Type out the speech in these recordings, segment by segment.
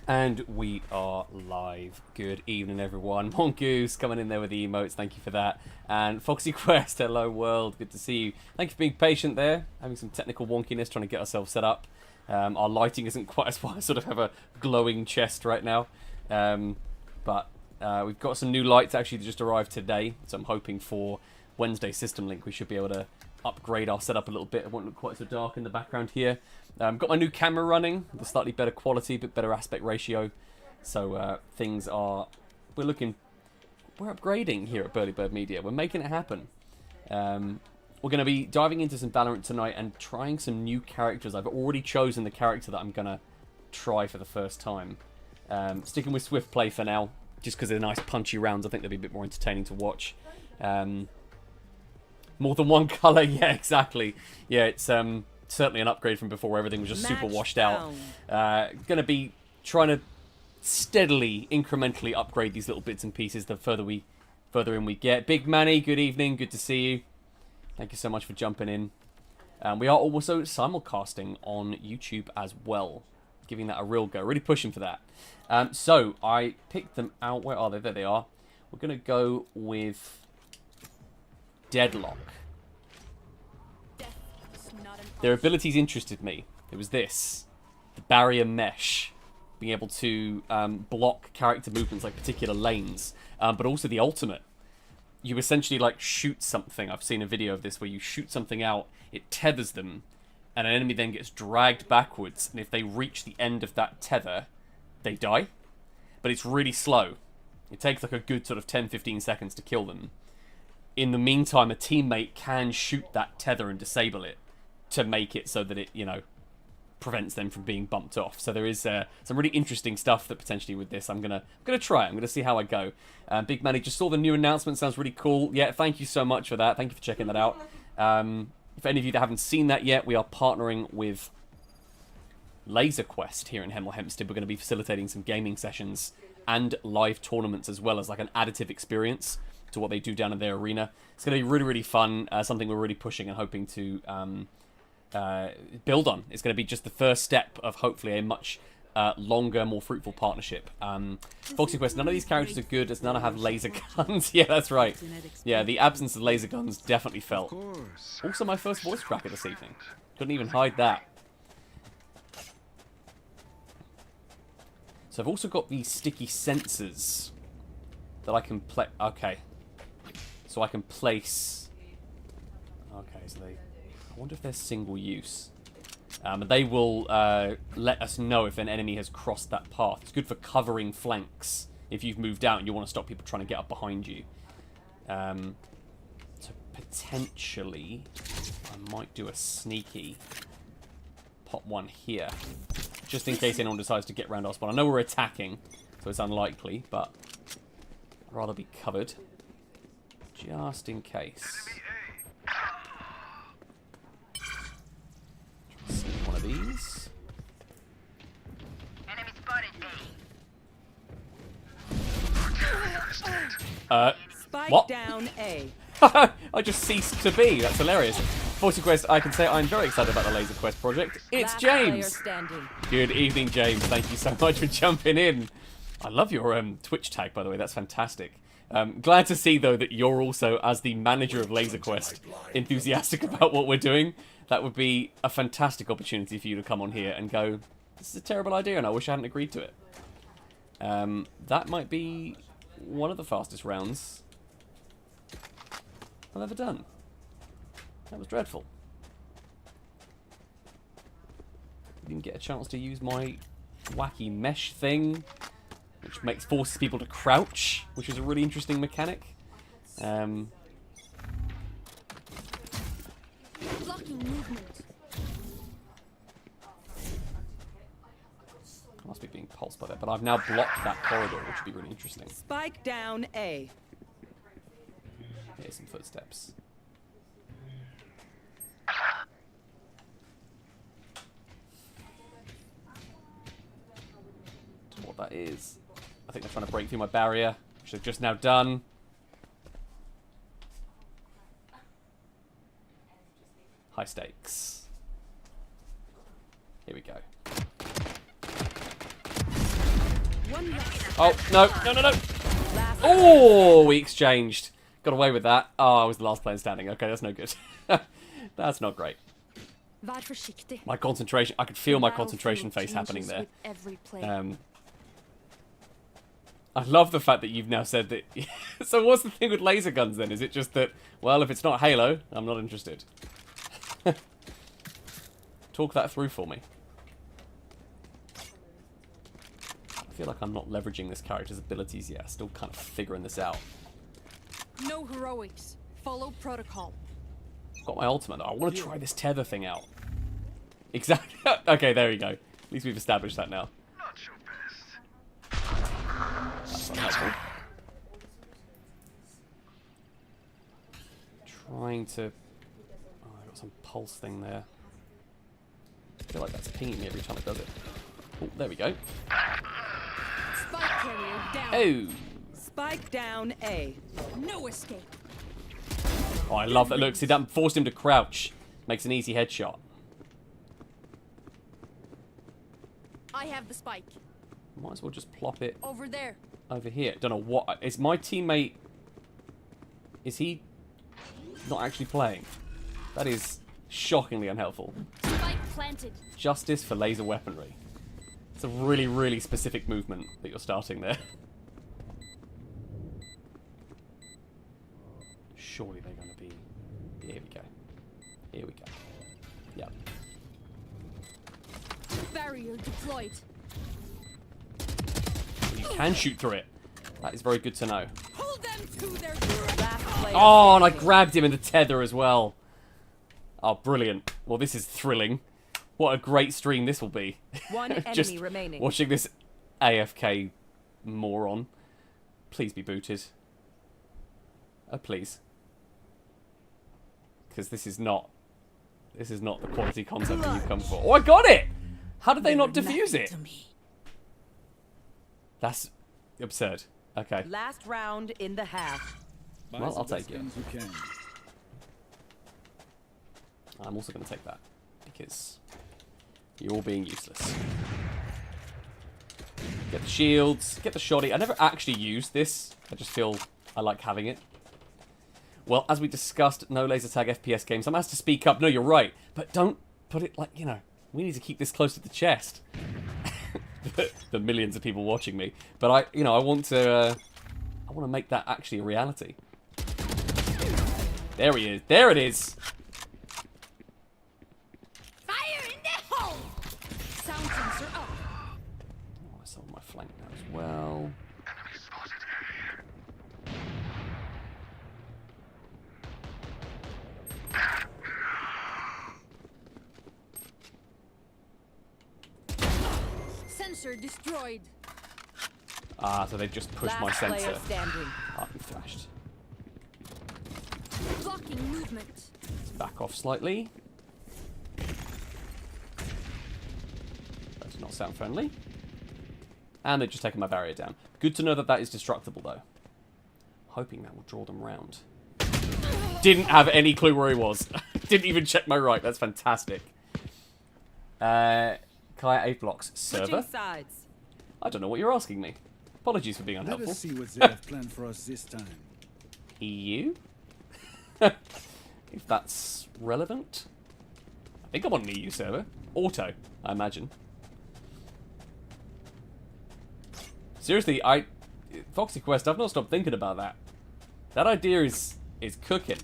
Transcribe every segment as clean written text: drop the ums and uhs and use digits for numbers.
And we are live. Good evening, everyone. Mongoose coming in there with the emotes. Thank you for that. And Foxy Quest, hello world. Good to see you. Thank you for being patient there. Having some technical wonkiness, trying to get ourselves set up. Our lighting isn't quite as far. I sort of have a glowing chest right now. But we've got some new lights actually that just arrived today. So I'm hoping for Wednesday System Link we should be able to upgrade our setup a little bit. It won't look quite so dark in the background here. Got my new camera running, with slightly better quality, but better aspect ratio. So things are, we're upgrading here at Burly Bird Media. We're making it happen. We're going to be diving into some Valorant tonight and trying some new characters. I've already chosen the character that I'm going to try for the first time. Sticking with Swift Play for now, just because they're nice punchy rounds. I think they'll be a bit more entertaining to watch. More than one colour, yeah, exactly. Yeah, it's certainly an upgrade from before where everything was just super washed out. Going to be trying to steadily, incrementally upgrade these little bits and pieces the further in we get. Big Manny, good evening, good to see you. Thank you so much for jumping in. We are also simulcasting on YouTube as well, giving that a real go, really pushing for that. So I picked them out. Where are they? There they are. We're going to go with Deadlock. Their abilities interested me. It was this. The barrier mesh. Being able to block character movements like particular lanes. But also the ultimate. You essentially like shoot something. I've seen a video of this where you shoot something out, it tethers them, and an enemy then gets dragged backwards, and if they reach the end of that tether, they die. But it's really slow. It takes like a good sort of 10-15 seconds to kill them. In the meantime, a teammate can shoot that tether and disable it to make it so that it, you know, prevents them from being bumped off. So there is some really interesting stuff that potentially with this I'm gonna try. I'm gonna see how I go. Big Manny just saw the new announcement. Sounds really cool. Yeah, thank you so much for that. Thank you for checking that out. For any of you that haven't seen that yet, we are partnering with Laser Quest here in Hemel Hempstead. We're going to be facilitating some gaming sessions and live tournaments as well as like an additive experience to what they do down in their arena. It's going to be really, really fun. Something we're really pushing and hoping to build on. It's going to be just the first step of hopefully a much longer, more fruitful partnership. Foxy Quest, none of these characters are good as none have laser guns. Yeah, that's right. Yeah, the absence of laser guns definitely felt. Also my first voice cracker this evening. Couldn't even hide that. So I've also got these sticky sensors that I can play. Okay. So I can place. Okay, so they. I wonder if they're single use. They will let us know if an enemy has crossed that path. It's good for covering flanks. If you've moved out and you want to stop people trying to get up behind you. So potentially, I might do a sneaky. Pop one here. Just in case anyone decides to get around our spawn. I know we're attacking, so it's unlikely, but I'd rather be covered. Just in case. See one of these. Enemy spotted Spike what? down A. I just ceased to be. That's hilarious. Forty Quest, I can say I'm very excited about the Laser Quest project. It's Last player James. standing. Good evening, James. Thank you so much for jumping in. I love your Twitch tag, by the way. That's fantastic. Glad to see, though, that you're also, as the manager of Laser Quest, enthusiastic about what we're doing. That would be a fantastic opportunity for you to come on here and go, this is a terrible idea, and I wish I hadn't agreed to it. That might be one of the fastest rounds I've ever done. That was dreadful. Didn't get a chance to use my wacky mesh thing, which forces people to crouch, which is a really interesting mechanic. Blocking movement. I must be being pulsed by that, but I've now blocked that corridor, which would be really interesting. Spike down A. Here's some footsteps. Don't know what that is. I think they're trying to break through my barrier, which they've just now done. High stakes. Here we go. Oh, no, no, no, no. Oh, we exchanged. Got away with that. Oh, I was the last player standing. Okay, that's no good. That's not great. My concentration, I could feel my concentration face happening there. I love the fact that you've now said that. So what's the thing with laser guns then? Is it just that, well, if it's not Halo, I'm not interested? Talk that through for me. I feel like I'm not leveraging this character's abilities yet. Still kind of figuring this out. No heroics. Follow protocol. Got my ultimate though. I want to try this tether thing out. Exactly. Okay, there you go. At least we've established that now. Not your best. That's unhelpful. Trying to... Oh, I got some pulse thing there. I feel like that's pinging me every time it does it. Oh, there we go. Spike carrier down. Oh! Spike down A. No escape. Oh, I love that. Look, see, that forced him to crouch. Makes an easy headshot. I have the spike. Might as well just plop it Over there. over here. Don't know what... Is my teammate... Is he not actually playing? That is shockingly unhelpful. Spike planted. Justice for laser weaponry. It's a really, really specific movement that you're starting there. Surely they're going to be... Here we go. Here we go. Yep. Barrier deployed. You can shoot through it. That is very good to know. Hold them to their Last player Oh, and I standing. grabbed him in the tether as well. Oh, brilliant. Well, this is thrilling. What a great stream this will be. One Just enemy remaining. watching this AFK moron. Please be booted. Oh, please. Because this is not the quality content that you've come for. Oh, I got it! How did they not defuse it? That's absurd. Okay. Last round in the half. Well, I'll take it. I'm also going to take that. Because you're all being useless. Get the shields. Get the shoddy. I never actually used this. I just feel I like having it. Well, as we discussed, no laser tag FPS games. I'm asked to speak up. No, you're right. But don't put it like, you know, we need to keep this close to the chest. The millions of people watching me. But I want to make that actually a reality. There he is. There it is. Fire in the hole! Sound sensor up. Oh, I saw my flank now as well. Enemy spotted Sensor destroyed. Ah, so they've just pushed my Last sensor. player standing. I've been thrashed. Blocking movement. Let's back off slightly. That does not sound friendly. And they've just taken my barrier down. Good to know that that is destructible, though. Hoping that will draw them round. Didn't have any clue where he was. Didn't even check my right. That's fantastic. Kai thatHITBOX server? Switching sides. I don't know what you're asking me. Apologies for being Let unhelpful. us see what they have planned for us this time. EU? If that's relevant. I think I'm on an EU server. Auto, I imagine. Seriously, Foxy Quest, I've not stopped thinking about that. That idea is cooking.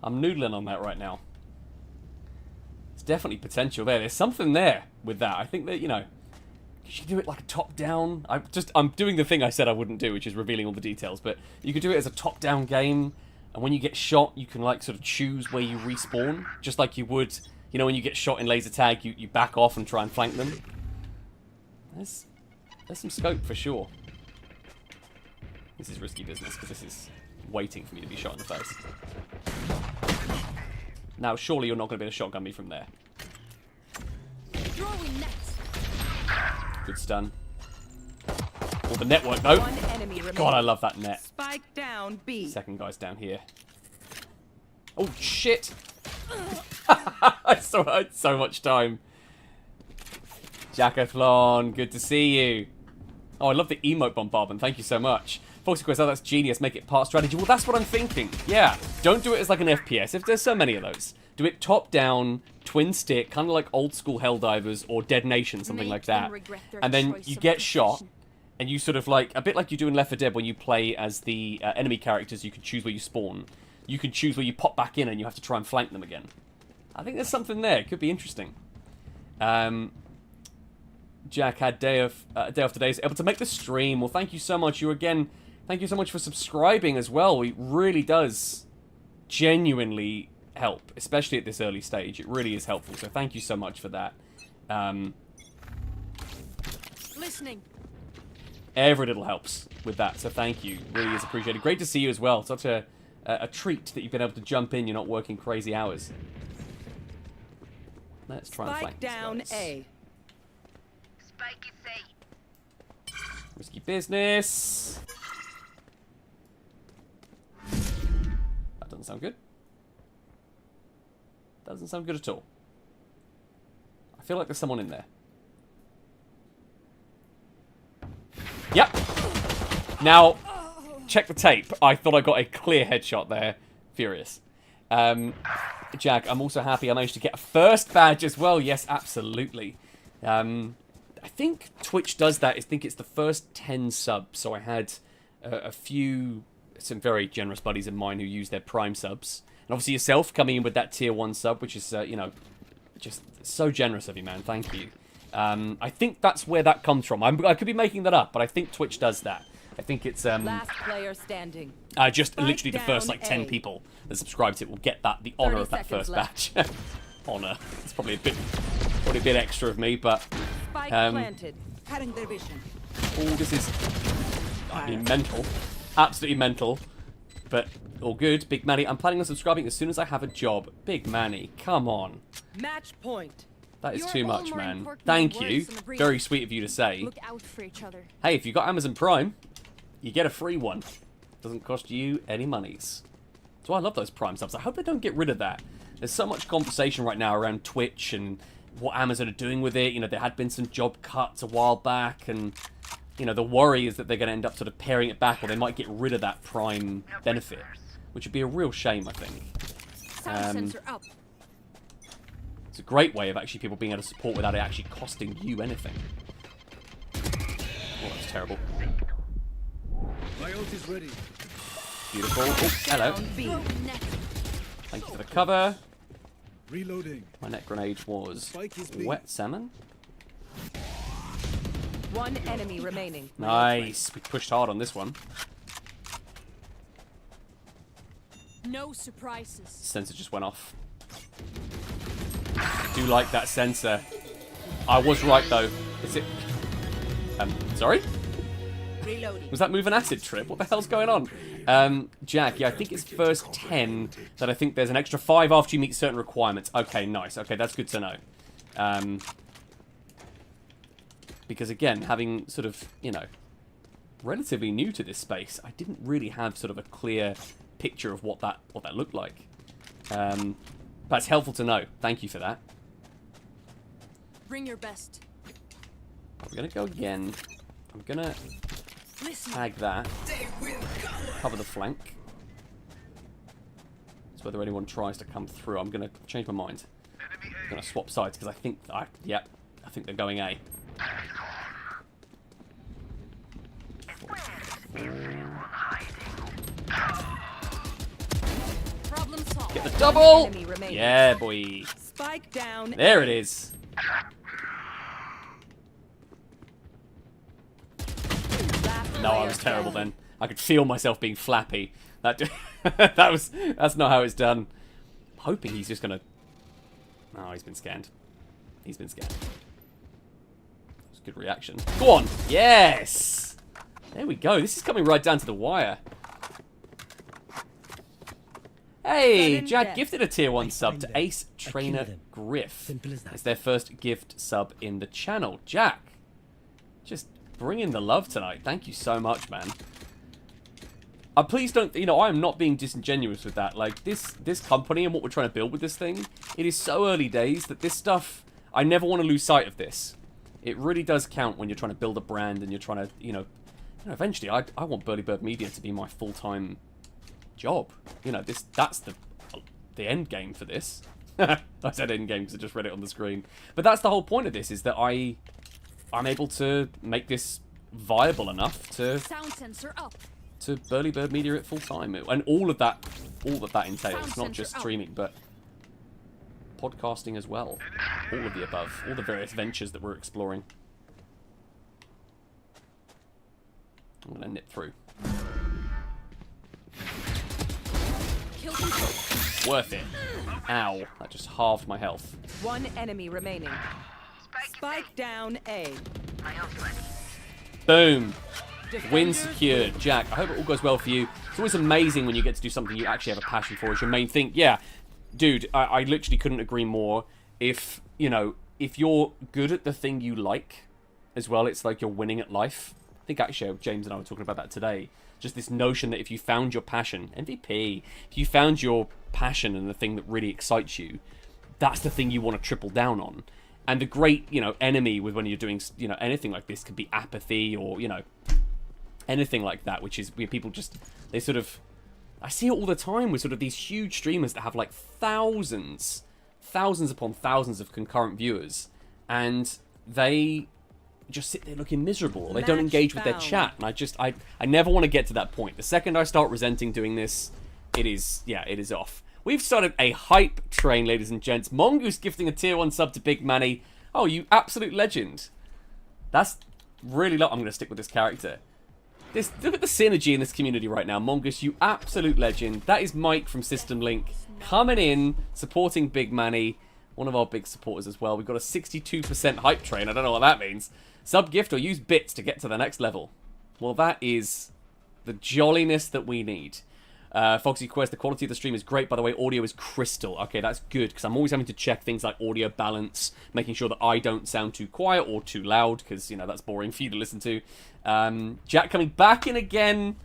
I'm noodling on that right now. There's definitely potential there. There's something there with that. I think that, you know, you should do it like a top-down. I'm doing the thing I said I wouldn't do, which is revealing all the details. But you could do it as a top-down game, and when you get shot, you can like sort of choose where you respawn, just like you would, you know, when you get shot in laser tag, you back off and try and flank them. There's some scope for sure. This is risky business because this is waiting for me to be shot in the face. Now, surely you're not going to be able to shotgun me from there. Throwing net. Good stun. Oh, the network, though. One enemy remaining. God, I love that net. Spike down B. Second guy's down here. Oh, shit. I had so much time. Jacathlon, good to see you. Oh, I love the emote bombardment. Thank you so much. Foxy Quest, oh, that's genius. Make it part strategy. Well, that's what I'm thinking. Yeah. Don't do it as like an FPS. If there's so many of those. Do it top down, twin stick, kind of like old school Helldivers or Dead Nation, something Make like that. them regret their And then choice you of get shot, profession. and you sort of like, a bit like you do in Left 4 Dead when you play as the enemy characters, you can choose where you spawn. You can choose where you pop back in and you have to try and flank them again. I think there's something there. It could be interesting. Jack had day after day, able to make the stream. Well, thank you so much. Thank you so much for subscribing as well. It really does genuinely help, especially at this early stage. It really is helpful. So thank you so much for that. Listening. Every little helps with that. So thank you. Really is appreciated. Great to see you as well. Such a treat that you've been able to jump in. You're not working crazy hours. Let's try and flank Spike these down guys. A. Spike is safe. Risky business. That doesn't sound good. Doesn't sound good at all. I feel like there's someone in there. Yep. Now, check the tape. I thought I got a clear headshot there. Furious. Jack, I'm also happy I managed to get a first badge as well. Yes, absolutely. I think Twitch does that. I think it's the first 10 subs. So I had some very generous buddies of mine who use their Prime subs. And obviously yourself coming in with that tier 1 sub, which is, you know, just so generous of you, man. Thank you. I think that's where that comes from. I could be making that up, but I think Twitch does that. I think it's Last player standing. just Spike literally the first like 10 down A. people that subscribe to it will get that the honor 30 of that first seconds batch. Honor. It's probably a bit Probably a bit extra of me, but Spike Um, planted. Cutting their vision. oh, this is, I mean, mental. Absolutely mental. But all good. Big Manny, I'm planning on subscribing as soon as I have a job. Big Manny, come on. Match point. That is You're too all much, more man. important Thank than you. words in the brief. Very sweet of you to say. Look out for each other. Hey, if you got Amazon Prime, you get a free one. Doesn't cost you any monies. So I love those Prime subs. I hope they don't get rid of that. There's so much conversation right now around Twitch and what Amazon are doing with it. You know, there had been some job cuts a while back, and you know, the worry is that they're going to end up sort of paring it back, or they might get rid of that Prime benefit, which would be a real shame, I think. Sound sensor up. It's a great way of actually people being able to support without it actually costing you anything. Oh, that's terrible. My ult is ready. Beautiful. Oh, hello. Down B. Neck. Thank you for the cover. Reloading. My net grenade was Spike is B. wet salmon. One enemy remaining. Nice. We pushed hard on this one. No surprises. Sensor just went off. I do like that sensor. I was right though. Is it? Sorry? Reloading. Was that move an acid trip? What the hell's going on? Jack, yeah, I think it's first 10 that I think there's an extra 5 after you meet certain requirements. Okay, nice. Okay, that's good to know. Because again, having sort of, you know, relatively new to this space, I didn't really have sort of a clear picture of what that looked like. But it's helpful to know. Thank you for that. Bring your best. I'm gonna go again. I'm gonna Listen. tag that. Cover the flank. So whether anyone tries to come through, I'm gonna change my mind. I'm gonna swap sides because I think I think they're going A. Problem solved. Get the double! Enemy remaining. Yeah, boy. Spike down. There it is. Last No, I player was terrible standing. then. I could feel myself being flappy. That's not how it's done. I'm hoping he's just gonna. Oh, he's been scanned. He's been scanned. That's a good reaction. Go on. Yes. There we go. This is coming right down to the wire. Hey, Sudden Jack death. gifted a tier 1 sub find to them. Ace I kill Trainer them. Griff. Simple as that. It's their first gift sub in the channel. Jack, just bringing the love tonight. Thank you so much, man. Please don't, you know, I am not being disingenuous with that. Like, this company and what we're trying to build with this thing, it is so early days that this stuff, I never want to lose sight of this. It really does count when you're trying to build a brand and you're trying to, you know eventually I want Burly Bird Media to be my full-time job. You know, that's the end game for this. I said end game because I just read it on the screen. But that's the whole point of this, is that I'm able to make this viable enough to Sound sensor up. Burly Bird Media it full time, and all that entails, Sound not sensor just up. streaming, but podcasting as well. All of the above, all the various ventures that we're exploring. I'm gonna nip through. Kill control. Worth it. Ow, that just halved my health. One enemy remaining. Spike down A. Boom. Win Defenders secured. Jack, I hope it all goes well for you. It's always amazing when you get to do something you actually have a passion for as your main thing. Yeah, dude, I literally couldn't agree more. If you're good at the thing you like as well, it's like you're winning at life. I think actually James and I were talking about that today. Just this notion that if you found your passion, MVP, if you found your passion and the thing that really excites you, that's the thing you want to triple down on. And the great, enemy with when you're doing, anything like this could be apathy or, anything like that, which is where people just, they sort of, I see it all the time with sort of these huge streamers that have like thousands upon thousands of concurrent viewers, and they just sit there looking miserable, or they don't Match engage with their found. chat, and I never want to get to that point. The second I start resenting doing this, it is off. We've started a hype train, ladies and gents. Mongoose gifting a tier 1 sub to Big Manny. Oh, you absolute legend. That's really I'm going to stick with this character. Look at the synergy in this community right now. Mongoose, you absolute legend. That is Mike from System Link coming in, supporting Big Manny. one of our big supporters as well. We've got a 62% hype train. I don't know what that means. Sub gift or use bits to get to the next level. Well, that is the jolliness that we need. Foxy Quest, the quality of the stream is great. By the way, audio is crystal. Okay, that's good, because I'm always having to check things like audio balance, making sure that I don't sound too quiet or too loud, because, you know, that's boring for you to listen to. Jack coming back in again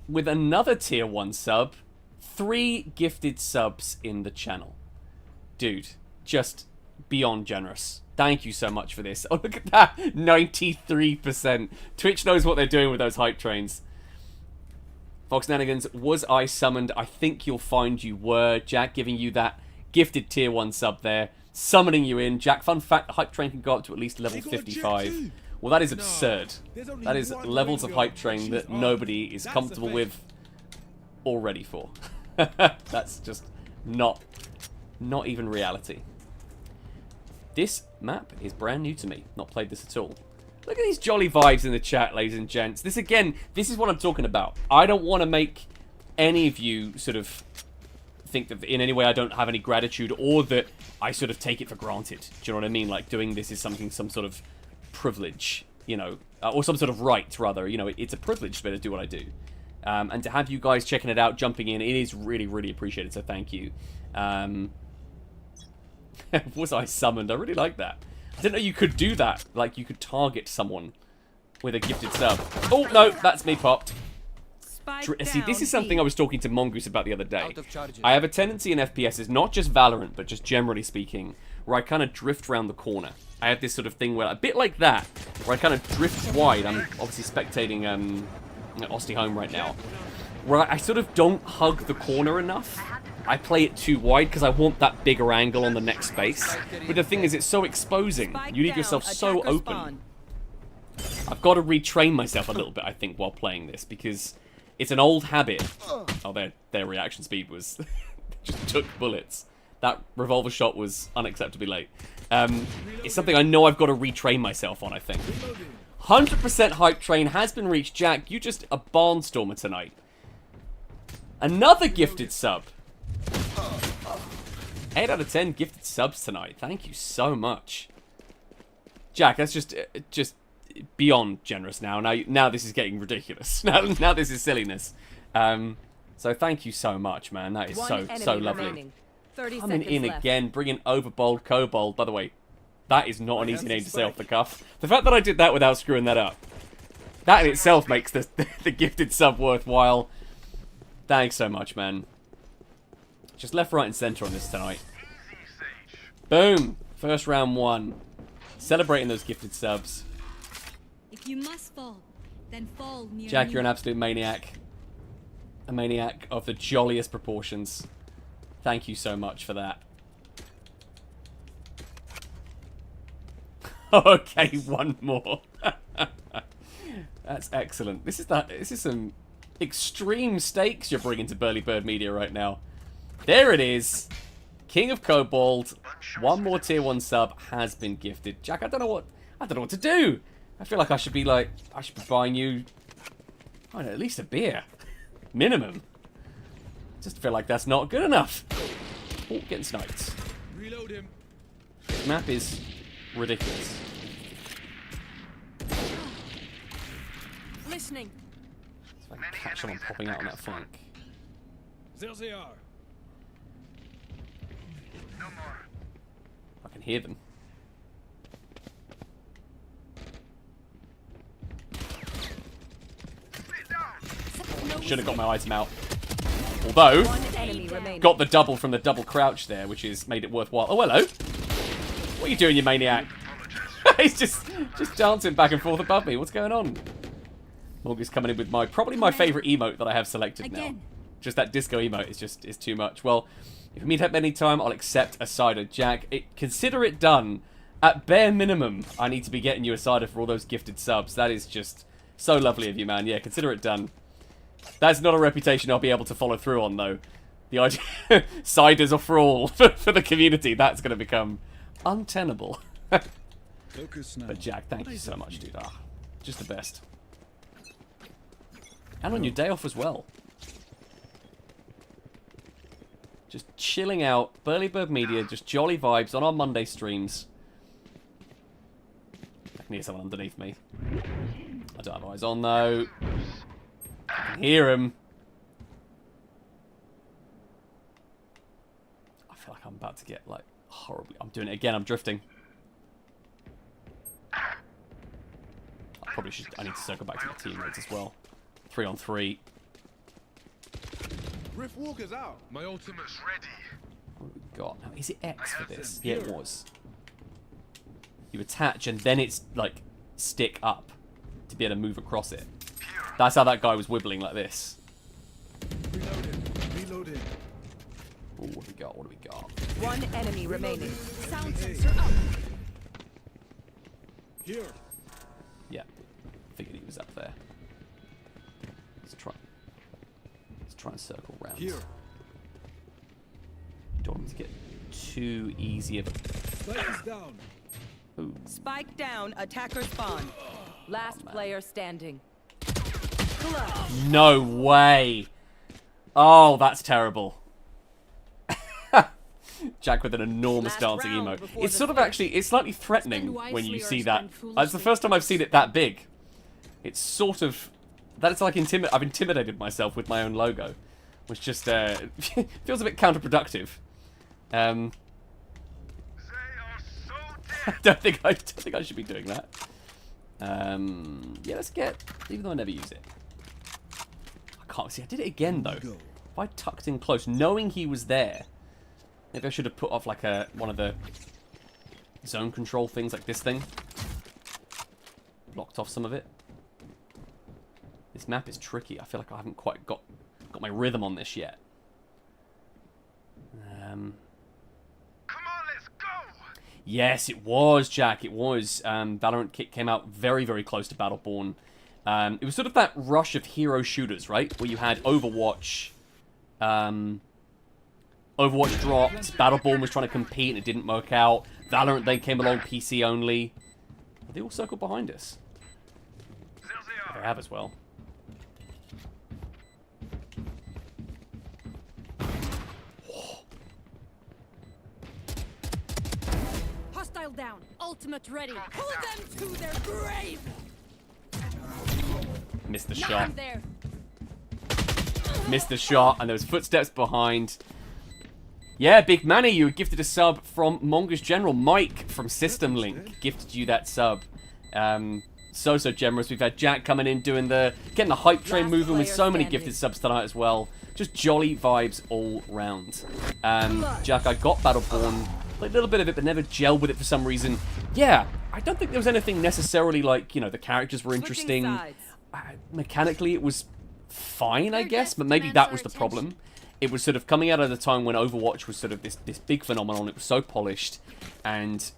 with another tier 1 sub. 3 gifted subs in the channel. Dude, just beyond generous. Thank you so much for this. Oh, look at that. 93%. Twitch knows what they're doing with those hype trains. Fox Nanigans, was I summoned? I think you'll find you were. Jack giving you that gifted tier 1 sub there. Summoning you in. Jack, fun fact, the hype train can go up to at least level 55. Well, that is absurd. That is levels of hype train that nobody is comfortable with or ready for. That's just not even reality. This map is brand new to me. Not played this at all. Look at these jolly vibes in the chat, ladies and gents. This, again, this is what I'm talking about. I don't want to make any of you sort of think that in any way I don't have any gratitude or that I sort of take it for granted. Do you know what I mean? Like, doing this is something, some sort of privilege, you know, or some sort of right, rather. You know, it's a privilege to be able to do what I do. And to have you guys checking it out, jumping in, it is really, really appreciated, so thank you. Was I summoned? I really like that. I didn't know you could do that. Like, you could target someone with a gifted sub. Oh, no, that's me popped. See, this is something I was talking to Mongoose about the other day. I have a tendency in FPSs, not just Valorant, but just generally speaking, where I kind of drift around the corner. I have this sort of thing where, a bit like that, where I kind of drift wide. I'm obviously spectating Osty Home right now, where I sort of don't hug the corner enough. I play it too wide because I want that bigger angle on the next space. But the thing is, it's so exposing. You leave yourself so open. I've got to retrain myself a little bit, I think, while playing this, because it's an old habit. Oh, their reaction speed was... just took bullets. That revolver shot was unacceptably late. It's something I know I've got to retrain myself on, I think. 100% hype train has been reached. Jack, you just a barnstormer tonight. Another gifted sub. 8 out of 10 gifted subs tonight. Thank you so much. Jack, that's just beyond generous now. Now this is getting ridiculous. Now this is silliness. So thank you so much, man. That is so lovely. Coming in again, bringing Overbold, Kobold. By the way, that is not an easy name to say off the cuff. The fact that I did that without screwing that up, that in itself makes the gifted sub worthwhile. Thanks so much, man. Just left, right, and center on this tonight. Boom! First round 1. Celebrating those gifted subs. If you must fall, then fall near Jack, me. you're an absolute maniac. A maniac of the jolliest proportions. Thank you so much for that. Okay, one more. That's excellent. This is some extreme stakes you're bringing to Burly Bird Media right now. There it is. King of Kobold. One more tier 1 sub has been gifted. Jack, I don't know what to do. I feel like I should be buying you, I don't know, at least a beer. Minimum. Just feel like that's not good enough. Oh, getting sniped. Reload him. This map is ridiculous. Listening. If I can catch someone popping out on that flank. There they are. No more. I can hear them. Should have got my item out. Although, One enemy remaining. got the double from the double crouch there, which has made it worthwhile. Oh, hello. What are you doing, you maniac? He's just dancing back and forth above me. What's going on? Morgan's coming in with probably my favourite emote that I have selected now. Just that disco emote is too much. Well, if we meet up any time, I'll accept a cider. Jack, consider it done. At bare minimum, I need to be getting you a cider for all those gifted subs. That is just so lovely of you, man. Yeah, consider it done. That's not a reputation I'll be able to follow through on, though. The idea... ciders are for all. For the community, that's going to become untenable. Focus now. But Jack, thank you so much, dude. Ah, just the best. And on your day off as well. Just chilling out. Burly Bird Media, just jolly vibes on our Monday streams. I can hear someone underneath me. I don't have eyes on, though. I can hear him. I feel like I'm about to get, like, horribly... I'm doing it again. I'm drifting. I probably should... I need to circle back to my teammates as well. 3-on-3. Rift Walker's out. My ultimate's ready. What have we got? Now, is it X for this? Yeah, it was. You attach and then it's, like, stick up to be able to move across it. That's how that guy was wibbling like this. Reloading. Reloading. Ooh, what do we got? What do we got? One enemy remaining. Sound sensor up. Here. Yeah. Figured he was up there. Let's try and circle round. Here. Don't want him to get too easy of a... Spike is down. Ooh. Spike down. Attacker spawn. Last player standing. Clutch. No way. Oh, that's terrible. Jack with an enormous Last dancing round emote. before It's the sort of finish. actually, it's slightly threatening Spend when you wisely or see that. spend It's the foolishly. first time I've seen it that big. It's sort of, that's like I've intimidated myself with my own logo, which just feels a bit counterproductive. They are so I don't think I should be doing that. Yeah, let's get, even though I never use it. I can't see. I did it again though. Go. If I tucked in close, knowing he was there, maybe I should have put off like one of the zone control things, like this thing. Blocked off some of it. This map is tricky. I feel like I haven't quite got my rhythm on this yet. Come on, let's go. Yes, it was, Jack. It was. Valorant came out very, very close to Battleborn. It was sort of that rush of hero shooters, right? Where you had Overwatch. Overwatch dropped. Battleborn was trying to compete and it didn't work out. Valorant then came along, PC only. They all circled behind us. There they They are. have as well. Hostile down. Ultimate ready. Pull them to their grave. Missed the shot. Nothing there. Missed the shot, and there was footsteps behind. Yeah, Big Manny, you were gifted a sub from Mongoose General. Mike from System Link gifted you that sub. So generous. We've had Jack coming in getting the hype train Last moving with player so many standing. gifted subs tonight as well. Just jolly vibes all round. Jack, I got Battleborn, played a little bit of it, but never gelled with it for some reason. Yeah, I don't think there was anything necessarily like, you know, the characters were interesting. Switching sides. Mechanically, it was fine, I Their guess, but death maybe demands that our was the attention. problem. It was sort of coming out at a time when Overwatch was sort of this big phenomenon. It was so polished, and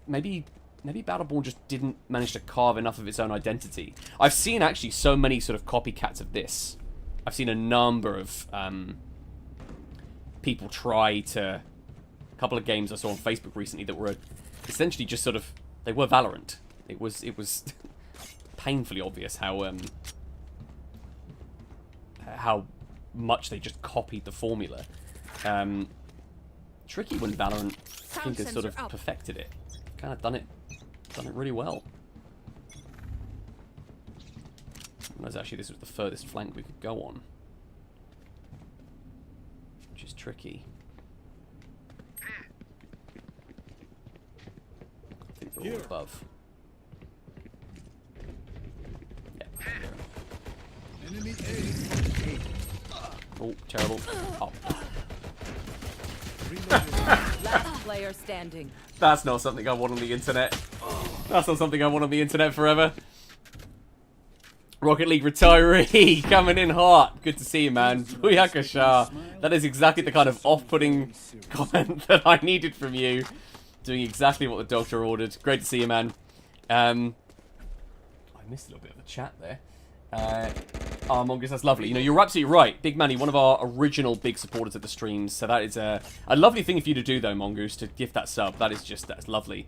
maybe Battleborn just didn't manage to carve enough of its own identity. I've seen actually so many sort of copycats of this. I've seen a number of people try to... A couple of games I saw on Facebook recently that were essentially just sort of... They were Valorant. It was painfully obvious how much they just copied the formula. Tricky when Valorant, I think, has sort of sensor up. perfected it. Kind of done it really well. Whereas actually this was the furthest flank we could go on, which is tricky. I think they're all Here. above. Yeah. Enemy A. Oh, terrible. Oh. Reloading. Last player standing. That's not something I want on the internet. That's not something I want on the internet forever. Rocket League retiree coming in hot. Good to see you, man. Booyaka Shah. That is exactly the kind of off-putting comment that I needed from you. Doing exactly what the doctor ordered. Great to see you, man. I missed a little bit of the chat there. Mongoose, that's lovely. You know, you're absolutely right. Big Manny, one of our original big supporters of the streams. So that is a lovely thing for you to do, though, Mongoose, to gift that sub. That's lovely.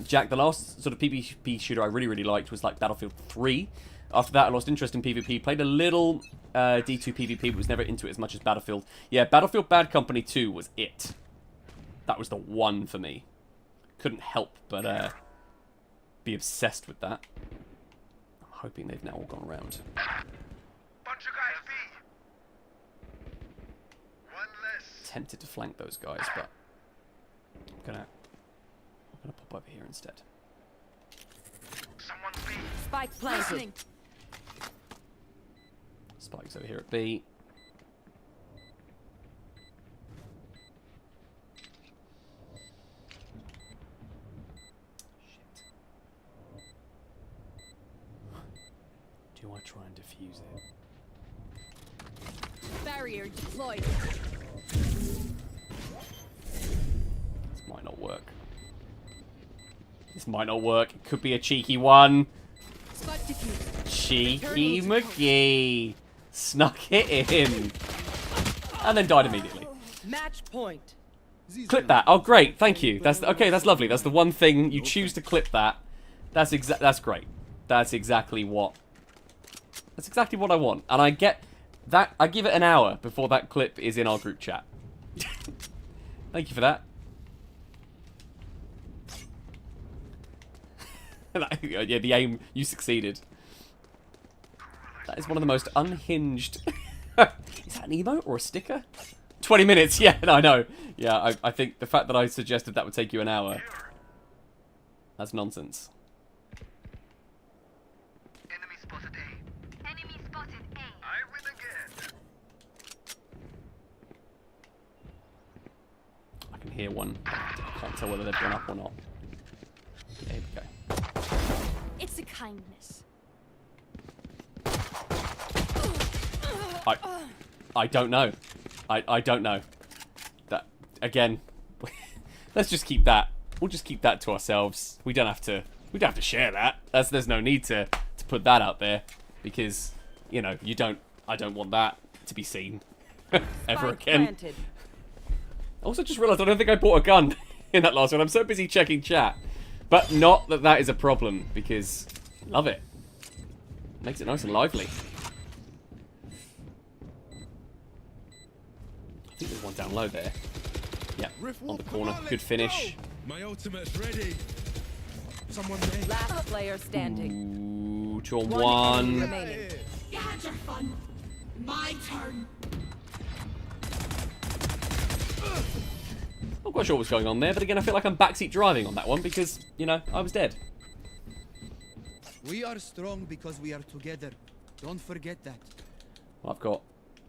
Jack, the last sort of PvP shooter I really liked was like Battlefield 3. After that, I lost interest in PvP. Played a little D2 PvP, but was never into it as much as Battlefield. Yeah, Battlefield Bad Company 2 was it. That was the one for me. Couldn't help but be obsessed with that. I'm hoping they've now all gone around. Bunch of guys B. One less. Tempted to flank those guys, but I'm gonna pop over here instead. Someone's B. Spike planted. Listening. Spike's over here at B. Shit. Do I try and defuse it? Barrier deployed. This might not work. This might not work. It could be a cheeky one. Spot defused. Cheeky McGee. Snuck it in. And then died immediately. Match point. Clip that. Oh, great. Thank you. That's okay. That's lovely. That's the one thing you choose to clip that. That's great. That's exactly what I want. And I get that. I give it an hour before that clip is in our group chat. Thank you for that. Yeah, the aim, you succeeded. That is one of the most unhinged... Is that an emote or a sticker? 20 minutes, yeah, I know. Yeah, I think the fact that I suggested that would take you an hour, that's nonsense. Enemy spotted A. Enemy spotted A. I win again. I can hear one. I can't tell whether they've gone up or not. Yeah, here we go. It's a kindness. I don't know. I don't know. That again. Let's just keep that. We'll just keep that to ourselves. We don't have to share that. There's no need to put that out there because you know I don't want that to be seen ever Spike again. planted. I also just realised I don't think I bought a gun in that last one. I'm so busy checking chat. But not that that is a problem, because love it. Makes it nice and lively. I think there's one down low there. Yeah, on the corner. Good finish. My ultimate's ready. Someone may. Last player standing. Ooh, 2 on One 1. enemy remaining. You had your fun. My turn. Not quite sure what's going on there, but again, I feel like I'm backseat driving on that one because, you know, I was dead. We are strong because we are together. Don't forget that. Well, I've got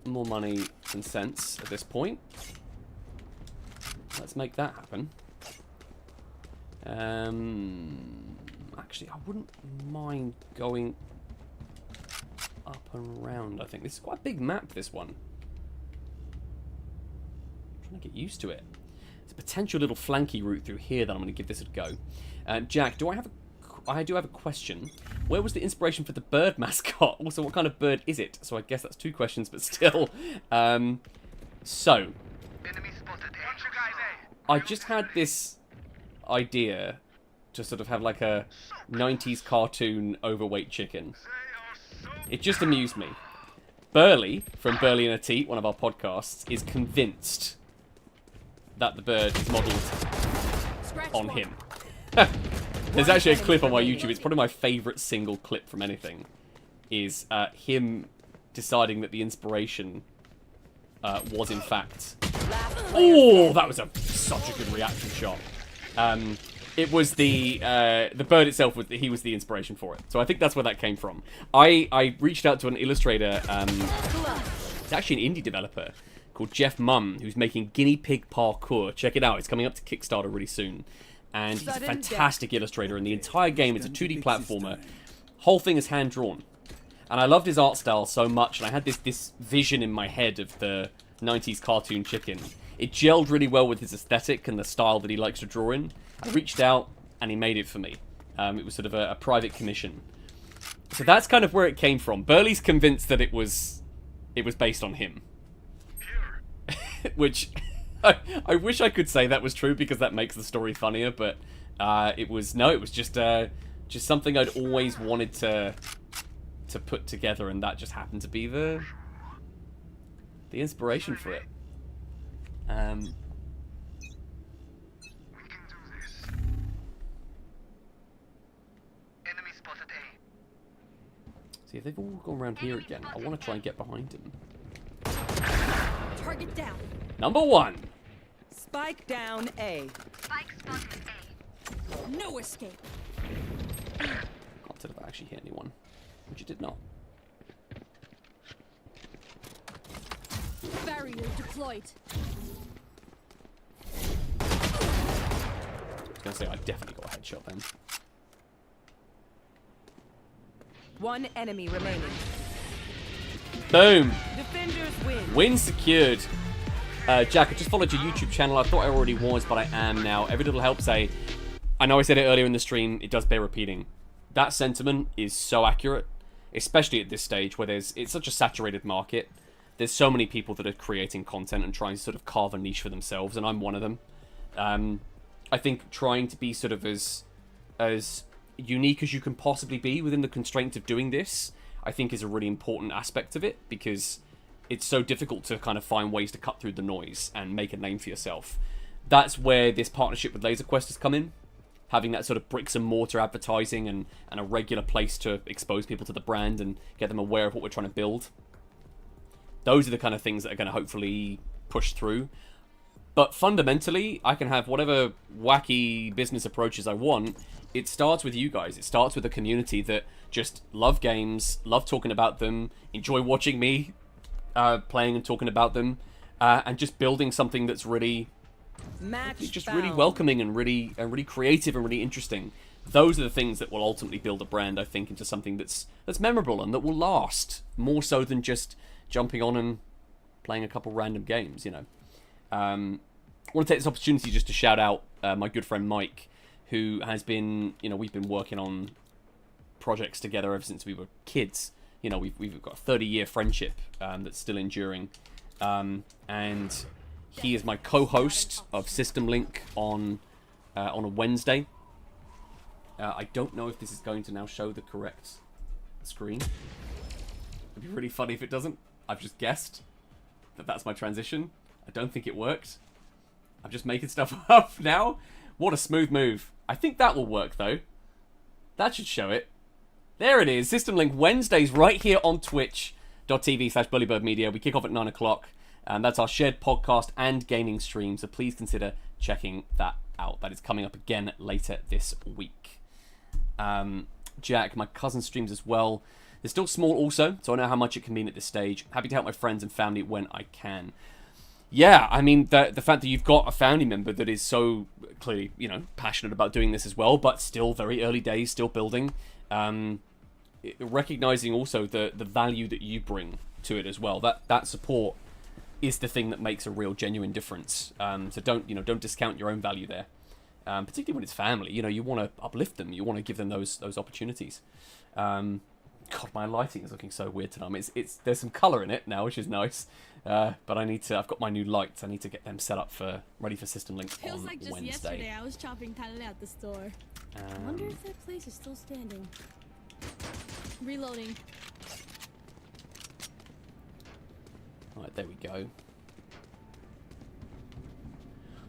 more money than sense at this point. Let's make that happen. Actually, I wouldn't mind going up and around, I think. This is quite a big map, this one. I'm trying to get used to it. It's a potential little flanky route through here that I'm going to give this a go. Jack, I do have a question. Where was the inspiration for the bird mascot? Also, what kind of bird is it? So I guess that's 2 questions, but still. Enemy spotted A. Bunch of guys A. I just had this idea to sort of have like a 90s cartoon overweight chicken. It just amused me. Burly, from Burly and a Teat, one of our podcasts, is convinced that the bird is modelled Scratch on one. him. There's actually a clip on my YouTube. It's probably my favourite single clip from anything. Is him deciding that the inspiration was in fact... Oh, that was such a good reaction shot. It was the bird itself. He was the inspiration for it. So I think that's where that came from. I reached out to an illustrator. It's actually an indie developer called Jeff Munn, who's making guinea pig parkour. Check it out. It's coming up to Kickstarter really soon. And he's a fantastic illustrator. And the entire game is a 2D platformer. Whole thing is hand-drawn. And I loved his art style so much. And I had this vision in my head of the 90s cartoon chicken. It gelled really well with his aesthetic and the style that he likes to draw in. I reached out and he made it for me. It was sort of a private commission. So that's kind of where it came from. Burly's convinced that it was based on him. Which I wish I could say that was true because that makes the story funnier, but it was just something I'd always wanted to to put together, and that just happened to be the inspiration for it. We can do this. Enemy spotted A. See, if they've all gone around here again, I want to try and get behind them. Target down. Number 1. Spike down A. Spike spotted A. No escape. Can't tell if I actually hit anyone, which it did not. Barrier deployed. I was going to say, I definitely got a headshot then. One enemy remaining. Boom! Defenders win. Win secured. Jack, I just followed your YouTube channel. I thought I already was, but I am now. Every little helps. I know I said it earlier in the stream. It does bear repeating. That sentiment is so accurate, especially at this stage where it's such a saturated market. There's so many people that are creating content and trying to sort of carve a niche for themselves, and I'm one of them. I think trying to be sort of as unique as you can possibly be within the constraints of doing this, I think is a really important aspect of it, because it's so difficult to kind of find ways to cut through the noise and make a name for yourself. That's where this partnership with LaserQuest has come in. Having that sort of bricks and mortar advertising and a regular place to expose people to the brand and get them aware of what we're trying to build. Those are the kind of things that are going to hopefully push through. But fundamentally, I can have whatever wacky business approaches I want. It starts with you guys. It starts with a community that just love games, love talking about them, enjoy watching me playing and talking about them, and just building something that's really... Match just found. really welcoming and really creative and really interesting. Those are the things that will ultimately build a brand, I think, into something that's memorable and that will last more so than just jumping on and playing a couple random games. You know, I want to take this opportunity just to shout out my good friend Mike, who has been, we've been working on projects together ever since we were kids. You know, we've got a 30-year friendship that's still enduring, and he is my co-host of System Link on a Wednesday. I don't know if this is going to now show the correct screen. It'd be really funny if it doesn't. I've just guessed that that's my transition. I don't think it worked. I'm just making stuff up now. What a smooth move. I think that will work, though. That should show it. There it is. System Link Wednesdays right here on twitch.tv/BurlyBirdMedia. We kick off at 9 o'clock. And that's our shared podcast and gaming stream, so please consider checking that out. That is coming up again later this week. Jack, my cousin streams as well. They're still small also, so I know how much it can mean at this stage. Happy to help my friends and family when I can. Yeah, I mean, the fact that you've got a family member that is so clearly, passionate about doing this as well, but still very early days, still building. Recognizing also the value that you bring to it as well. That support is the thing that makes a real genuine difference. So don't discount your own value there. Particularly when it's family, you want to uplift them, you want to give them those opportunities. God, my lighting is looking so weird tonight. There's some color in it now, which is nice. But I've got my new lights. I need to get them set up ready for System Link Feels on like just Wednesday. yesterday I was chopping Tyler at the store. I wonder if that place is still standing. Reloading. Alright, there we go.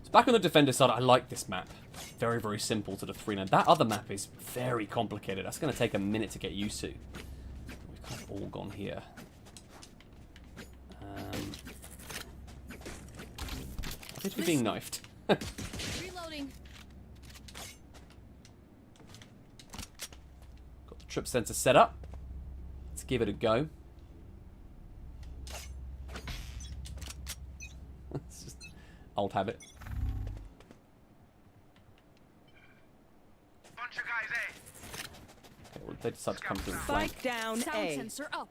So back on the defender side, I like this map. Very, very simple to the 3-9. That other map is very complicated. That's going to take a minute to get used to. We've kind of all gone here. I think we're being knifed. Reloading. Got the trip sensor set up. Let's give it a go. It's just old habit. Bunch of guys, eh? Okay, well, they decide to come through and Spike flank. down Sound A. sensor up.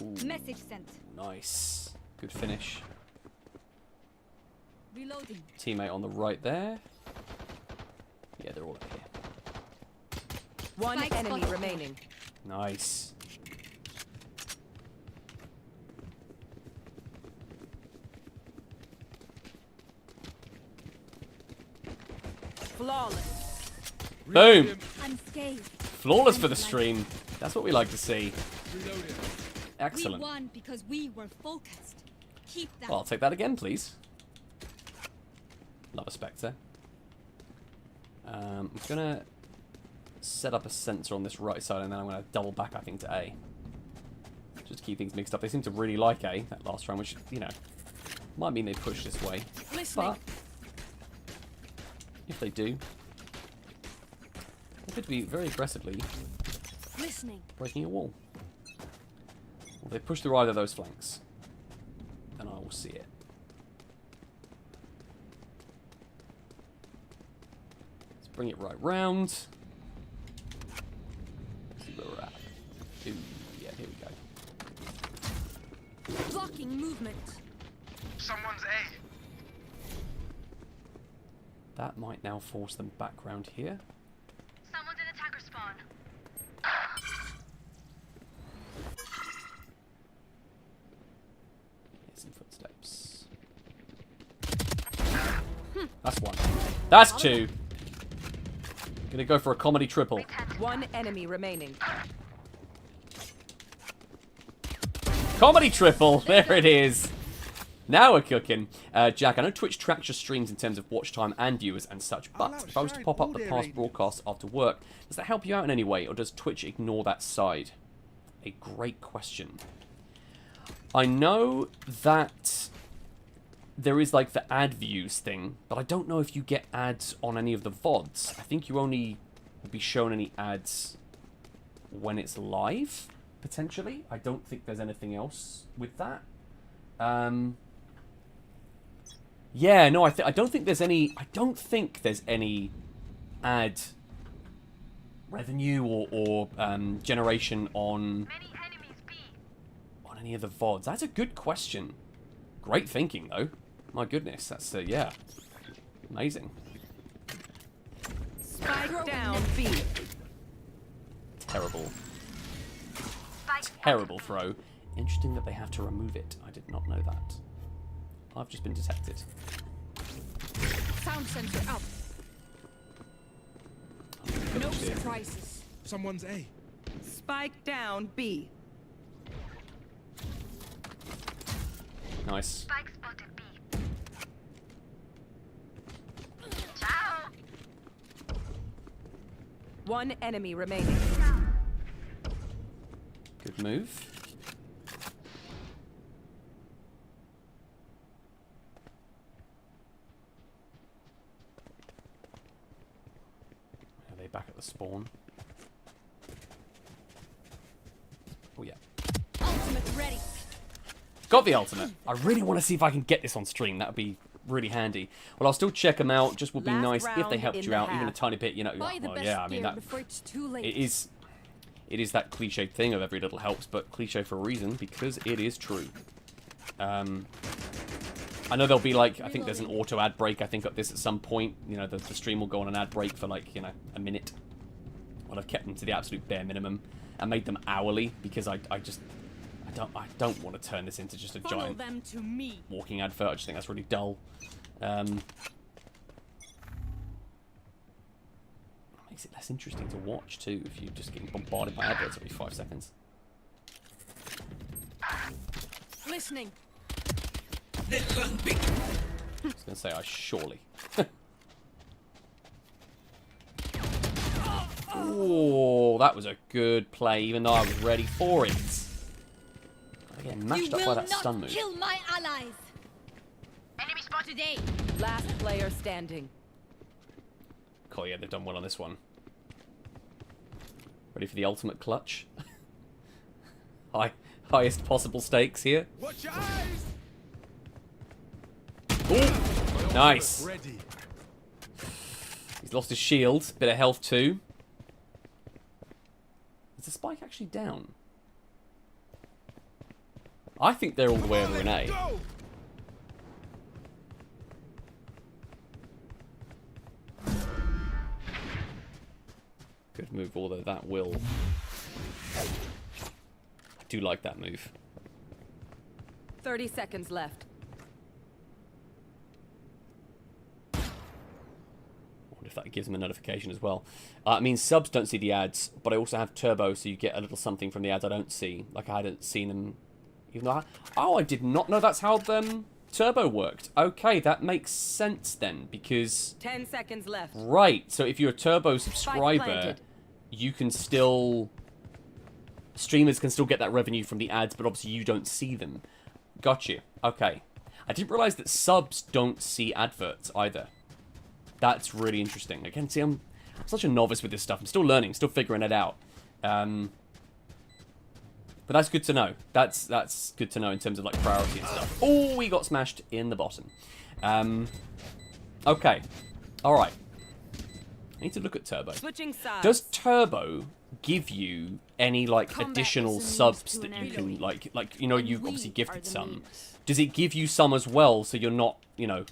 Ooh, Message sent. nice. Good finish. Reloading. Teammate on the right there. Yeah, they're all up here. One Spike enemy spotted. remaining. Nice. Flawless. Boom! Unscathed. Flawless for the stream. That's what we like to see. Reloading. Excellent. We won because we were focused. Keep that. Well, I'll take that again, please. Love a Spectre. I'm going to set up a sensor on this right side, and then I'm going to double back, I think, to A. Just to keep things mixed up. They seem to really like A that last round, which, you know, might mean they push this way. Listening. But if they do, they could be very aggressively Listening. breaking a wall. Well, they push through either of those flanks, then I will see it. Let's bring it right round. See where we're at. Ooh, yeah, here we go. Blocking movement. Someone's A. That might now force them back round here. Someone's in attacker spawn. Here's some footsteps. That's one. That's two. Gonna go for a comedy triple. One enemy remaining. Comedy triple! There it is. Now we're cooking. Jack, I know Twitch tracks your streams in terms of watch time and viewers and such, but if I was to pop up the past broadcasts after work, does that help you out in any way, or does Twitch ignore that side? A great question. I know that there is like the ad views thing, but I don't know if you get ads on any of the VODs. I think you only would be shown any ads when it's live, potentially. I don't think there's anything else with that. Yeah, no, I don't think there's any. I don't think there's any ad revenue or generation on any of the VODs. That's a good question. Great thinking, though. My goodness, that's yeah, amazing. Spike down B. Terrible. Terrible throw. Interesting that they have to remove it. I did not know that. I've just been detected. Sound sensor up. No surprises. Someone's A. Spike down B. Nice. Spike spotted B. Ciao. One enemy remaining. Good move. Are they back at the spawn? Oh yeah. Ultimate ready. Got the ultimate. I really want to see if I can get this on stream. That would be really handy. Well, I'll still check them out. Just would be Last nice if they round helped in you the out, even a half. tiny bit. You know, Buy the well, best yeah. I mean, gear that before it's too late. it is that cliched thing of every little helps, but cliche for a reason because it is true. I know there'll be like, I think there's an auto ad break. I think at this at some point, you know, the stream will go on an ad break for like, you know, a minute. Well, I've kept them to the absolute bare minimum and made them hourly because I don't want to turn this into just a Funnel giant them to me. walking advert. I just think that's really dull. Makes it less interesting to watch too if you're just getting bombarded by adverts every 5 seconds. Listening. I was gonna say surely. Oh, that was a good play, even though I was ready for it. Again, mashed up by that stun move. Kill my allies. Enemy spotted A. Last player standing. Cool, yeah, they've done well on this one. Ready for the ultimate clutch? Highest possible stakes here. Watch your eyes. Ooh, nice. Ready. He's lost his shield, bit of health too. Is the spike actually down? I think they're all the way over in A. Go. Good move, although that will... I do like that move. 30 seconds left. If that gives them a notification as well. It means subs don't see the ads, but I also have turbo, so you get a little something from the ads I don't see. Like I hadn't seen them, even though I did not know that's how turbo worked. Okay, that makes sense then, because 10 seconds left. right. So if you're a turbo subscriber, you can still streamers can still get that revenue from the ads, but obviously you don't see them. Got you. Okay, I didn't realize that subs don't see adverts either. That's really interesting. Again, see, I'm such a novice with this stuff. I'm still learning, still figuring it out. But that's good to know. That's good to know in terms of like priority and stuff. Oh, we got smashed in the bottom. Okay. All right. I need to look at turbo. Switching sides. Does turbo give you any like additional subs that you can like you know, you obviously gifted some. Does it give you some as well, so you're not, you know,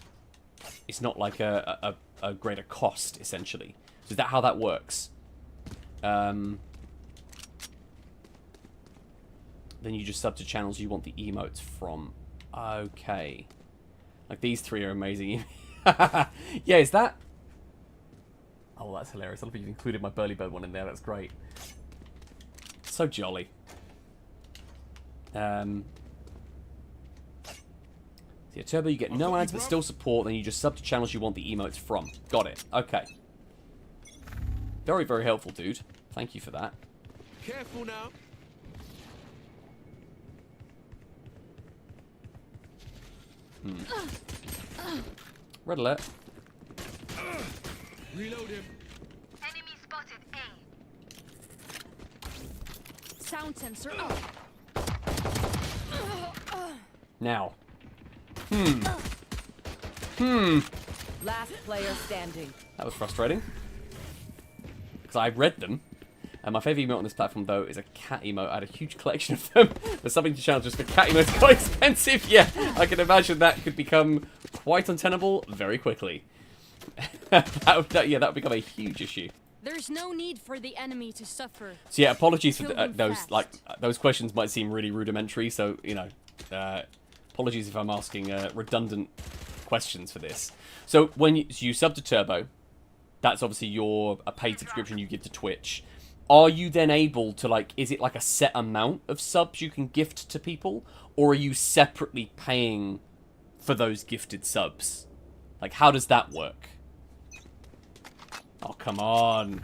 it's not like a greater cost, essentially? Is that how that works? Then you just sub to channels you want the emotes from. Okay. Like, these three are amazing. Yeah, is that... Oh, that's hilarious. I love you've included my Burly Bird one in there. That's great. So jolly. So yeah, turbo, you get no ads but still support, then you just sub to channels you want the emotes from. Got it. Okay. Very, very helpful, dude. Thank you for that. Careful now. Red alert. Reload him. Enemy spotted A. Sound sensor up. Now. Last player standing. That was frustrating. Because I read them. And my favourite emote on this platform, though, is a cat emote. I had a huge collection of them. There's something to channel just for cat emotes. Quite expensive. Yeah, I can imagine that could become quite untenable very quickly. that would become a huge issue. There's no need for the enemy to suffer. So yeah, apologies for those fast. like those questions might seem really rudimentary. So you know, apologies if I'm asking redundant questions for this. So when you sub to Turbo, that's obviously a paid subscription you give to Twitch. Are you then able to, like, is it like a set amount of subs you can gift to people, or are you separately paying for those gifted subs? Like, how does that work? Oh, come on.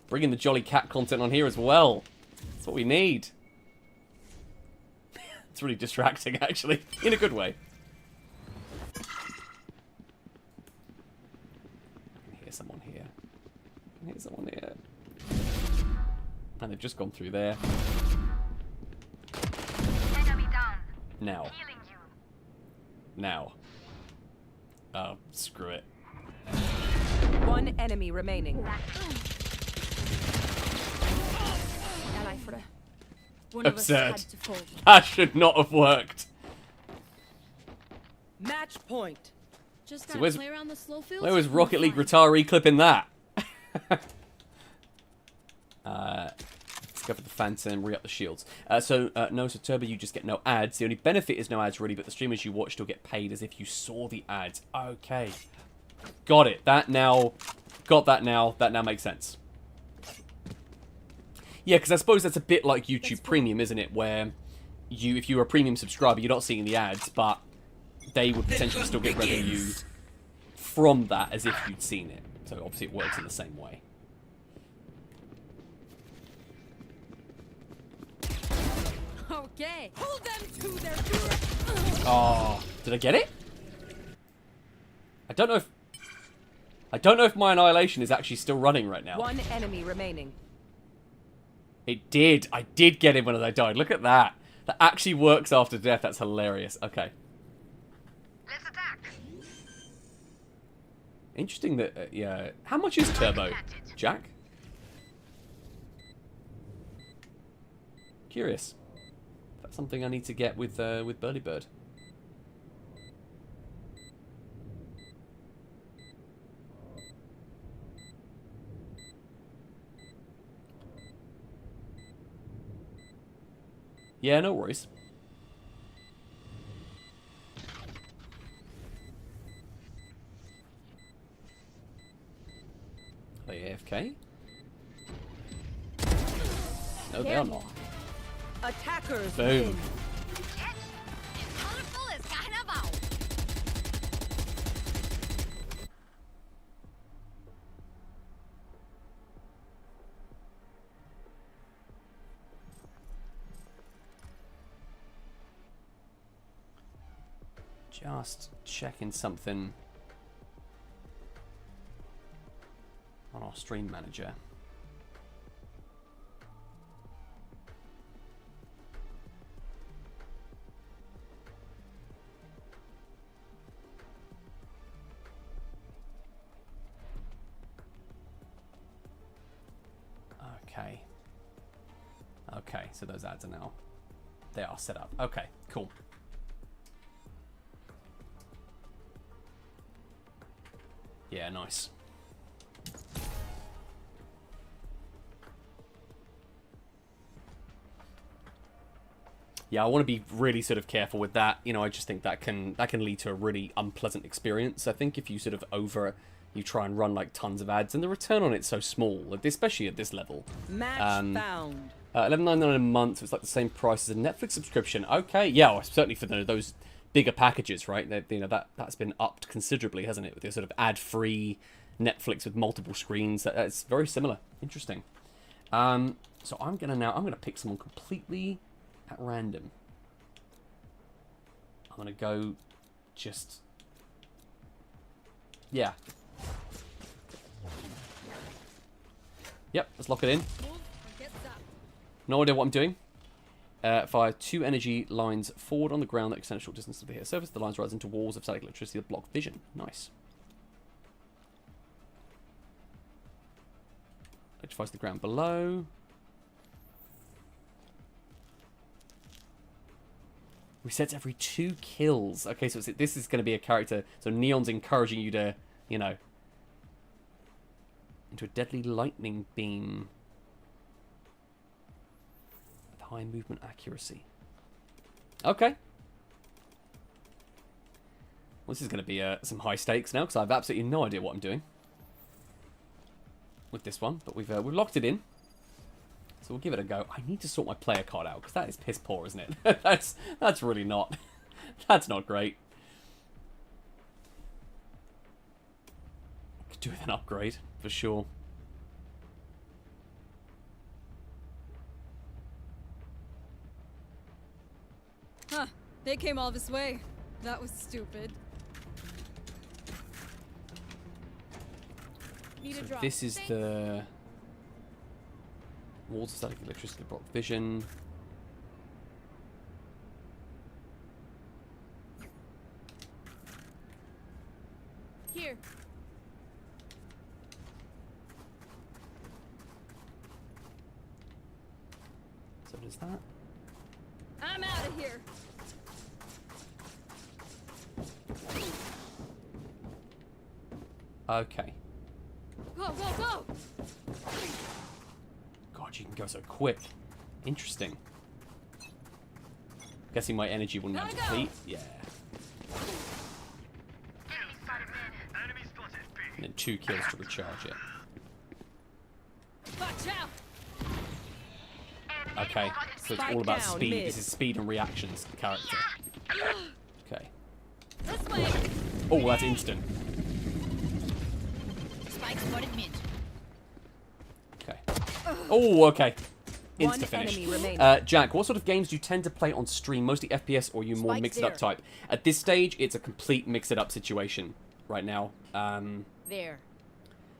Bringing the Jolly Cat content on here as well. That's what we need. It's really distracting, actually, in a good way. I can hear someone here. I can hear someone here. And they've just gone through there. Enemy down. Now. Healing you. Now. Oh, screw it. One enemy remaining. Ally for one of us Absurd. had to fall. That should not have worked. Match point. Just So gotta where's- play around the slow fields. Where was and Rocket League fine. retiree clipping that? Let's go for the Phantom, re-up the shields. So Turbo, you just get no ads. The only benefit is no ads, really, but the streamers you watch still get paid as if you saw the ads. Okay. Got it. Got that now. That now makes sense. Yeah, because I suppose that's a bit like YouTube Premium, isn't it? Where if you're a premium subscriber, you're not seeing the ads, but they would potentially still get revenue from that as if you'd seen it. So obviously it works in the same way. Okay. Hold them to their doom. Oh, did I get it? I don't know if my annihilation is actually still running right now. One enemy remaining. It did. I did get him when I died. Look at that. That actually works after death. That's hilarious. Okay. Let's attack. Interesting that, yeah. How much is Turbo, Jack? Curious. That's something I need to get with Burly Bird. Yeah, no worries. they AFK? No, they are not. Attackers Boom. win. Just checking something on our stream manager. Okay. Okay, so those ads are now, they are set up. Okay, cool. Yeah, nice. Yeah, I want to be really sort of careful with that. You know, I just think that can lead to a really unpleasant experience. I think if you sort of you try and run like tons of ads, and the return on it's so small, especially at this level. Match found. $11.99 a month. So it's like the same price as a Netflix subscription. Okay, yeah, well, certainly for those bigger packages, right? You know, that's been upped considerably, hasn't it? With the sort of ad-free Netflix with multiple screens. That's very similar. Interesting. So I'm gonna pick someone completely at random. I'm gonna go just, yeah. Yep, let's lock it in. No idea what I'm doing. Fire 2 energy lines forward on the ground that extend a short distance to the here surface. The lines rise into walls of static electricity that block vision. Nice. Electrifies the ground below. Resets every 2 kills. Okay, so this is going to be a character. So Neon's encouraging you to, you know, into a deadly lightning beam. With high movement accuracy. Okay. Well, this is going to be some high stakes now, because I have absolutely no idea what I'm doing with this one. But we've locked it in. So we'll give it a go. I need to sort my player card out, because that is piss poor, isn't it? that's really not. That's not great. Could do with an upgrade, for sure. Huh. They came all this way. That was stupid. Need a So drop. this is the walls of static electricity block vision. Here. So does that. I'm out of here. Okay. Go, go, go! God, you can go so quick. Interesting. Guessing my energy will now Gotta deplete. Yeah. Enemy spotted. And then 2 kills to recharge it. Watch out! Okay. So it's all about speed. This is speed and reactions character. Okay. This way! Oh, that's instant. Spike spotted mid. Okay. Oh, okay. One Insta-finish. enemy remaining. Jack, what sort of games do you tend to play on stream? Mostly FPS, or are you more Spike's mix-it-up there. type? At this stage, it's a complete mix-it-up situation right now. There.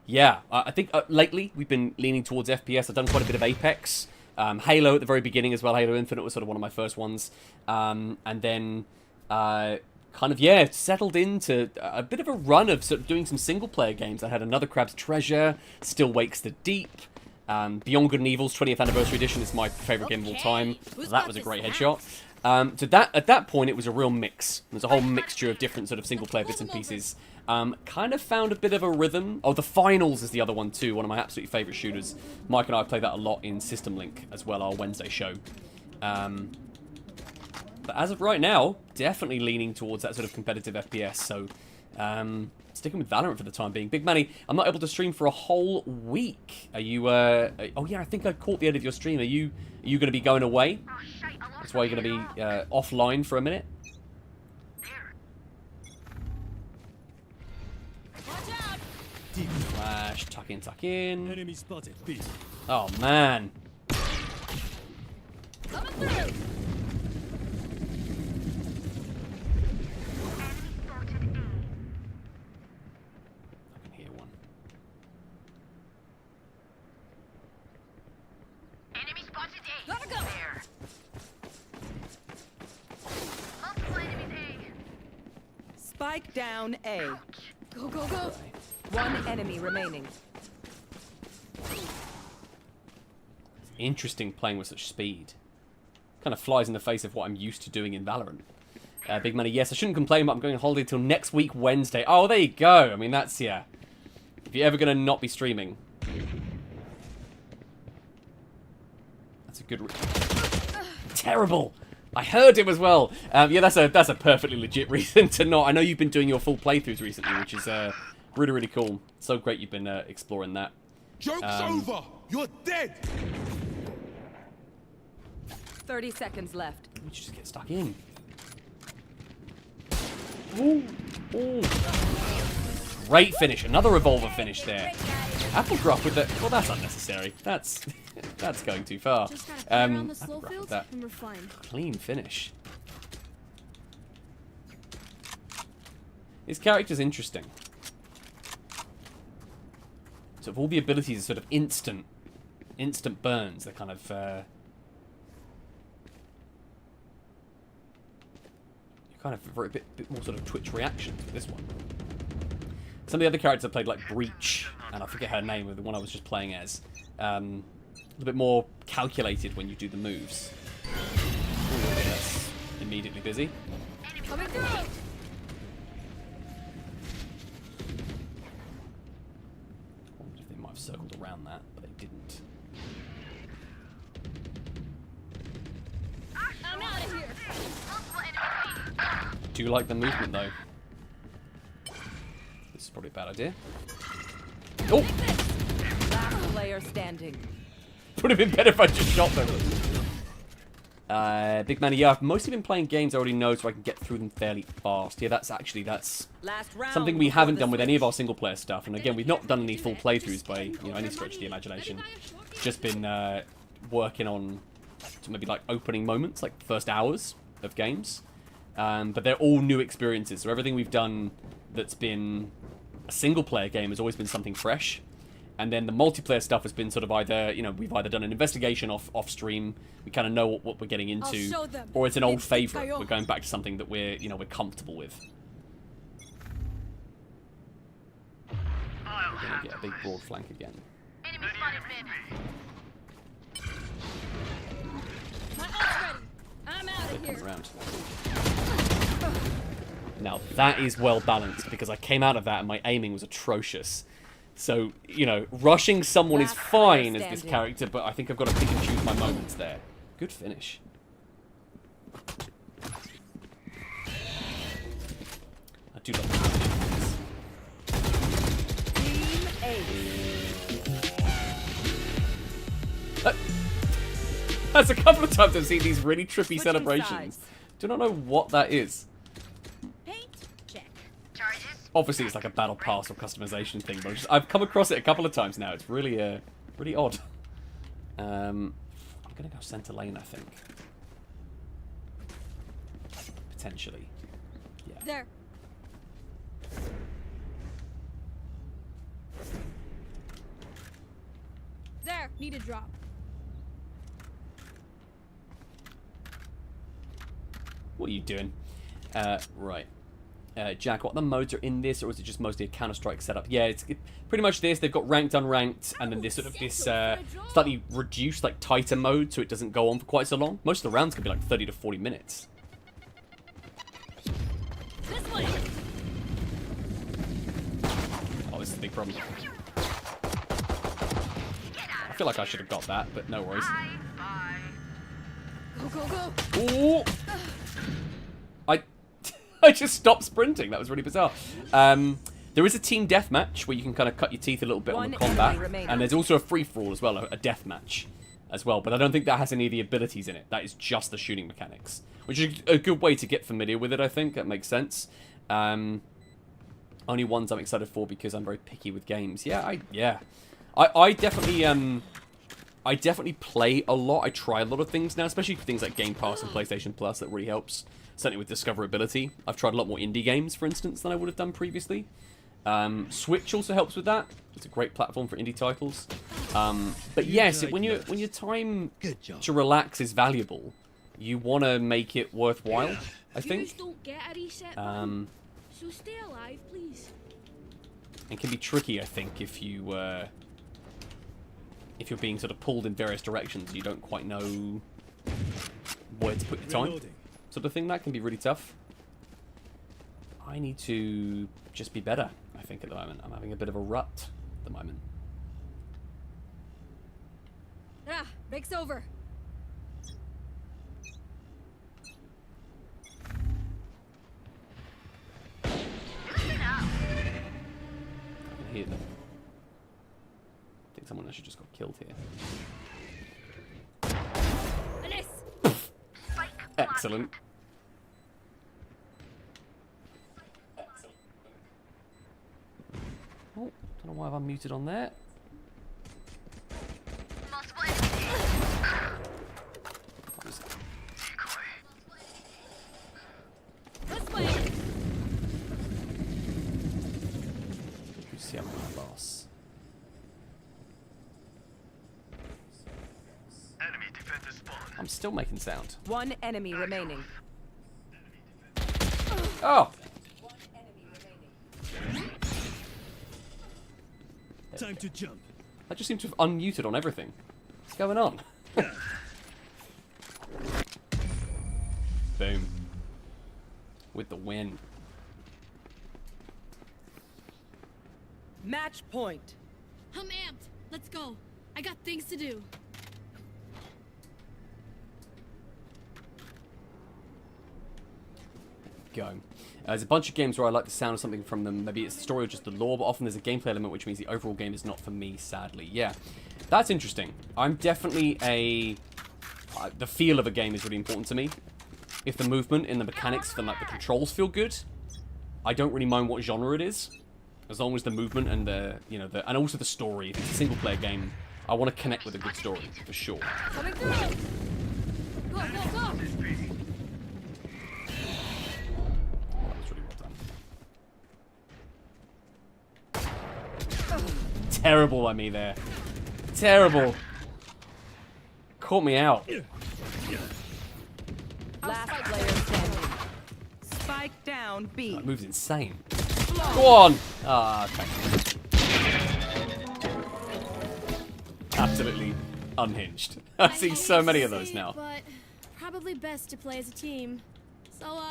Yeah, I think lately we've been leaning towards FPS. I've done quite a bit of Apex. Halo at the very beginning as well. Halo Infinite was sort of one of my first ones. And then kind of, yeah, settled into a bit of a run of sort of doing some single-player games. I had Another Crab's Treasure, Still Wakes the Deep, Beyond Good and Evil's 20th Anniversary Edition is my favourite game of all time. Who's That got was a this great now? headshot. So at that point, it was a real mix. There's a whole mixture of different sort of single-player bits and pieces. Kind of found a bit of a rhythm. Oh, The Finals is the other one too. One of my absolutely favourite shooters. Mike and I play that a lot in System Link as well, our Wednesday show. But as of right now, definitely leaning towards that sort of competitive FPS. So Sticking with Valorant for the time being. Big Manny, I'm not able to stream for a whole week. Are you, oh yeah, I think I caught the end of your stream. Are you going to be going away? That's why you're going to be offline for a minute? Flash, tuck in, tuck in. Enemy spotted. B. Oh, man. Coming through. I can hear one. Enemy spotted A. Gotta go. There. Multiple enemies A. Spike down A. Go, go, go. One enemy remaining. Interesting playing with such speed. Kind of flies in the face of what I'm used to doing in Valorant. Big Money, yes, I shouldn't complain, but I'm going on holiday till next week, Wednesday. Oh, there you go. I mean, that's, yeah. If you're ever going to not be streaming. That's a good... Terrible! I heard him as well. Yeah, that's a perfectly legit reason to not. I know you've been doing your full playthroughs recently, which is really, really cool. So great you've been exploring that. Joke's over. You're dead. 30 seconds left. We just get stuck in. Ooh. Ooh. Great finish. Another revolver finish there. Applegruff with the... Well, that's unnecessary. That's going too far. Just gotta play around the slow Applegruff field with that and we're fine. clean finish. His character's interesting. So of all the abilities are sort of instant burns. They're kind of... kind of a bit more sort of twitch reactions with this one. Some of the other characters I played, like Breach, and I forget her name, the one I was just playing as. A little bit more calculated when you do the moves. Ooh, okay, that's immediately busy. Coming through. I wondered if they might have circled around that, but they didn't. I'm out of here. Multiple enemies Do you like the movement, though? This is probably a bad idea. Oh! Last player standing. Would have been better if I just shot them. Big Manny, yeah, I've mostly been playing games I already know so I can get through them fairly fast. Yeah, that's Last round something we before haven't the done with any of switch. our single player stuff. And again, we've not done any full playthroughs by any stretch of the imagination. Just been working on maybe like opening moments, like first hours of games. But they're all new experiences. So everything we've done that's been a single player game has always been something fresh. And then the multiplayer stuff has been sort of either, we've either done an investigation off stream, we kind of know what we're getting into, show them. or it's an old It's favorite. Kayo. We're going back to something that we're comfortable with. We're gonna get a big broad flank again. Enemy spotted mid. My ult's ready. I'm out They're of here. coming around. Now that is well balanced because I came out of that and my aiming was atrocious. So, rushing someone is Last player fine as this standing. character, but I think I've got to pick and choose my moments there. Good finish. I do love Team A. That's a couple of times I've seen these really trippy Switching celebrations. sides. Do not know what that is. Paint. Check. Charges. Obviously, it's like a battle pass or customization thing, but I've come across it a couple of times now. It's really, really odd. I'm gonna go center lane, I think. Potentially. Yeah. There. There. Need a drop. What are you doing? Right. Jack, what other modes are in this, or is it just mostly a Counter-Strike setup? Yeah, it's pretty much this. They've got ranked, unranked, and then this sort of slightly reduced, like tighter mode, so it doesn't go on for quite so long. Most of the rounds can be like 30 to 40 minutes. This way. Oh, this is a big problem. I feel like I should have got that, but no worries. Go, go, go. Ooh! I just stopped sprinting. That was really bizarre. There is a team deathmatch where you can kind of cut your teeth a little bit on the combat. And there's also a free-for-all as well, a deathmatch as well. But I don't think that has any of the abilities in it. That is just the shooting mechanics. Which is a good way to get familiar with it, I think. That makes sense. Only ones I'm excited for because I'm very picky with games. Yeah, I definitely play a lot. I try a lot of things now, especially for things like Game Pass and PlayStation Plus. That really helps. Certainly with discoverability. I've tried a lot more indie games, for instance, than I would have done previously. Switch also helps with that. It's a great platform for indie titles. But yes, when your time to relax is valuable, you want to make it worthwhile, I think. Don't get a reset button, so stay alive, please. It can be tricky, I think, if you're being sort of pulled in various directions. You don't quite know where to put your time. Sort of thing. That can be really tough. I need to just be better, I think, at the moment. I'm having a bit of a rut at the moment. Ah, break's over. I can hear them. I think someone actually just got killed here. Excellent. Oh, don't know why I've unmuted on there. You see, I'm my boss. Enemy defender spawn. I'm still making sound. One enemy remaining. Oh! Time to jump. I just seem to have unmuted on everything. What's going on? Boom. With the win. Match point. I'm amped. Let's go. I got things to do. Go. There's a bunch of games where I like the sound of something from them. Maybe it's the story or just the lore, but often there's a gameplay element, which means the overall game is not for me, sadly. Yeah, that's interesting. I'm definitely the feel of a game is really important to me. If the movement and the mechanics and like the controls feel good, I don't really mind what genre it is, as long as the movement and and also the story. If it's a single player game, I want to connect with a good story for sure. Coming through. Go, go, go. That was really well done. Terrible by me there. Terrible. Caught me out. Last player standing. Spike down B. That move's insane. Go on. Ah, okay. Absolutely unhinged. I see so many of those now. But probably best to play as a team. So,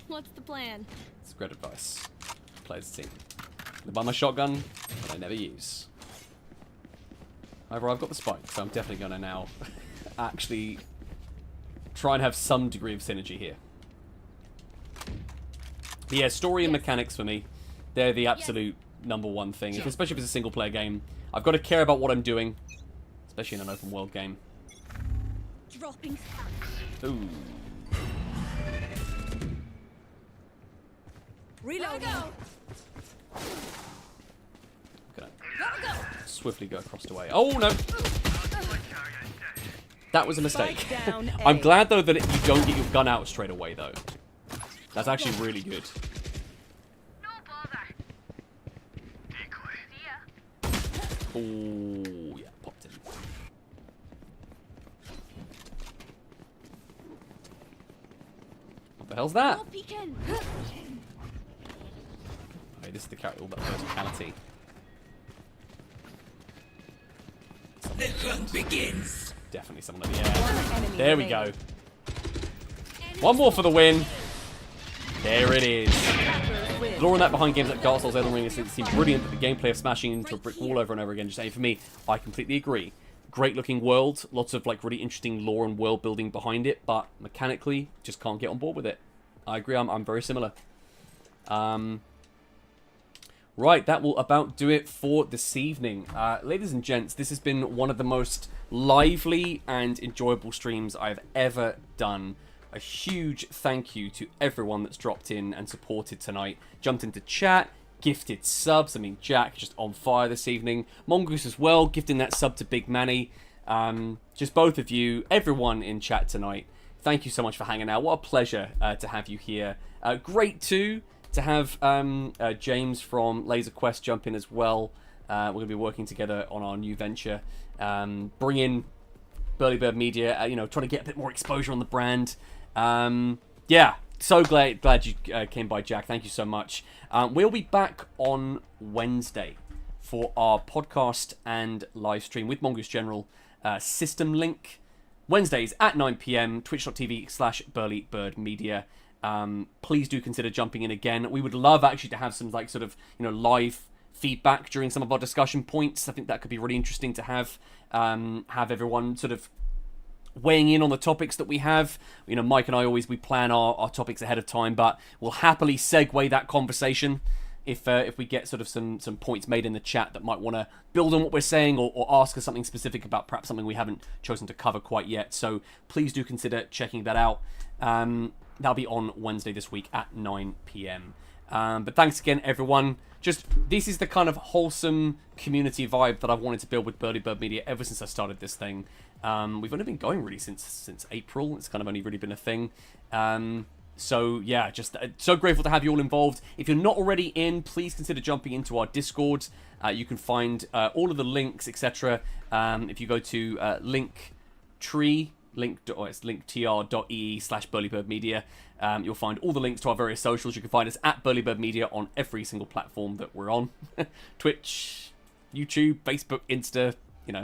what's the plan? It's great advice. Play as a team. I buy my shotgun, but I never use. However, I've got the spike, so I'm definitely going to now actually try and have some degree of synergy here. But yeah, story and mechanics for me, they're the absolute #1 thing. Especially if it's a single player game. I've got to care about what I'm doing, especially in an open world game. Dropping. Ooh. Reload. Gonna swiftly go across the way. Oh no! That was a mistake. I'm glad though that you don't get your gun out straight away though. That's actually really good. No bother. Decoy. Oh yeah, popped in. What the hell's that? Oh, peeking. Okay, this is the character all about verticality. The hunt begins. Definitely someone in the air. There we go. One more for the win. There it is. The lore in that behind games like Dark Souls, Elden Ring, it seems brilliant, but the gameplay of smashing into a brick wall over and over again, just saying for me, I completely agree. Great looking world, lots of like really interesting lore and world building behind it, but mechanically, just can't get on board with it. I agree, I'm very similar. Right, that will about do it for this evening. Ladies and gents, this has been one of the most lively and enjoyable streams I've ever done. A huge thank you to everyone that's dropped in and supported tonight. Jumped into chat, gifted subs. I mean, Jack just on fire this evening. Mongoose as well, gifting that sub to Big Manny. Just both of you, everyone in chat tonight. Thank you so much for hanging out. What a pleasure to have you here. Great too to have James from Laser Quest jump in as well. We're going to be working together on our new venture. Bring in Burly Bird Media, trying to get a bit more exposure on the brand. Yeah, so glad you came by, Jack. Thank you so much. We'll be back on Wednesday for our podcast and live stream with Mongoose General System Link. Wednesdays at 9 p.m, twitch.tv/BurlyBirdMedia. Please do consider jumping in again. We would love actually to have some live feedback during some of our discussion points. I think that could be really interesting to have everyone sort of weighing in on the topics that we have. Mike and I we plan our topics ahead of time, but we'll happily segue that conversation if we get sort of some points made in the chat that might want to build on what we're saying or ask us something specific about perhaps something we haven't chosen to cover quite yet. So please do consider checking that out. That'll be on Wednesday this week at 9 p.m. But thanks again, everyone. This is the kind of wholesome community vibe that I've wanted to build with Burly Bird Media ever since I started this thing. We've only been going really since April. It's kind of only really been a thing. So yeah, just so grateful to have you all involved. If you're not already in, please consider jumping into our Discord. You can find all of the links, etc. If you go to Linktree, it's linktr.ee/burlybirdmedia. You'll find all the links to our various socials. You can find us at Burly Bird Media on every single platform that we're on. Twitch, YouTube, Facebook, Insta,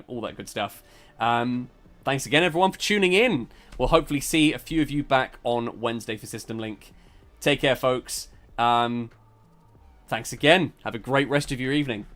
all that good stuff. Thanks again, everyone, for tuning in. We'll hopefully see a few of you back on Wednesday for System Link. Take care, folks. Thanks again. Have a great rest of your evening.